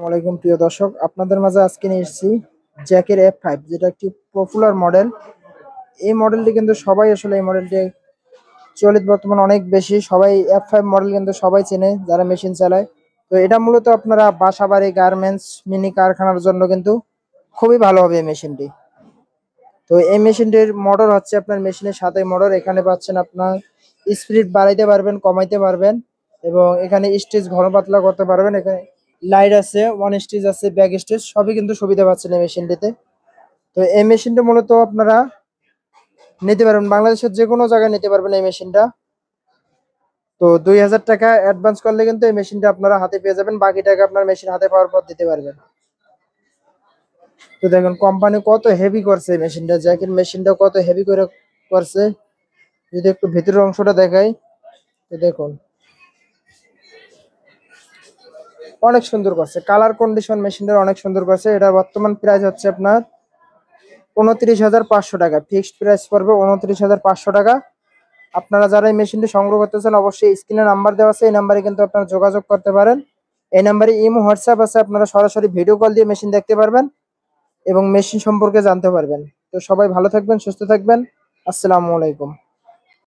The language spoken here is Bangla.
ওয়ালাইকুম প্রিয় দর্শক, আপনাদের মাঝে আজকে নিয়ে এসেছি জ্যাকের F5, যেটা একটি পপুলার মডেল। এই মডেলটি কিন্তু সবাই আসলে এই মডেলটি চলিত বর্তমানে অনেক বেশি, সবাই F5 মডেল কিন্তু সবাই চেনে যারা মেশিন চালায়। তো এটা মূলত আপনারা বাসাবাড়ি, গার্মেন্টস, মিনি কারখানার জন্য কিন্তু খুবই ভালো হবে এই মেশিনটি। তো এই মেশিনটির মোটর হচ্ছে আপনার মেশিনের সাথে মোটর, এখানে পাচ্ছেন আপনার স্পিড বাড়াইতে পারবেন, কমাইতে পারবেন, এবং এখানে স্টিচ ঘন পাতলা করতে পারবেন। এখানে লাইট আছে, ওয়ান স্টিচ আছে, ব্যাক স্টিচ, সবই কিন্তু সুবিধা পাচ্ছেন এই মেশিনটিতে। তো এই মেশিনটা মূলত আপনারা নিতে পারবেন বাংলাদেশের যে কোনো জায়গায় নিতে পারবেন এই মেশিনটা। তো 2000 টাকা অ্যাডভান্স করলে কিন্তু এই মেশিনটা আপনারা হাতে পেয়ে যাবেন, বাকি টাকা আপনার মেশিন হাতে পাওয়ার পর দিতে পারবেন। তো দেখুন কোম্পানি কত হেভি করছে এই মেশিনটা, জ্যাকের মেশিনটা কত হেভি করে করছে। যদি একটু ভিতরের অংশটা দেখাই, তো দেখুন অনেক সুন্দর করছে, কালার কন্ডিশন মেশিনটার অনেক সুন্দর করছে। এটা বর্তমান প্রাইস হচ্ছে আপনার 29,500 টাকা, ফিক্সড প্রাইস পড়বে 29,500 টাকা। আপনারা যারা এই মেশিনটি সংগ্রহ করতে চান অবশ্যই স্ক্রিনে নাম্বার দেওয়া আছে, এই নাম্বারে কিন্তু আপনারা যোগাযোগ করতে পারেন। এই নাম্বারে ইমো, হোয়াটসঅ্যাপ আছে, আপনারা সরাসরি ভিডিও কল দিয়ে মেশিন দেখতে পারবেন এবং মেশিন সম্পর্কে জানতে পারবেন। তো সবাই ভালো থাকবেন, সুস্থ থাকবেন। আসসালামু আলাইকুম।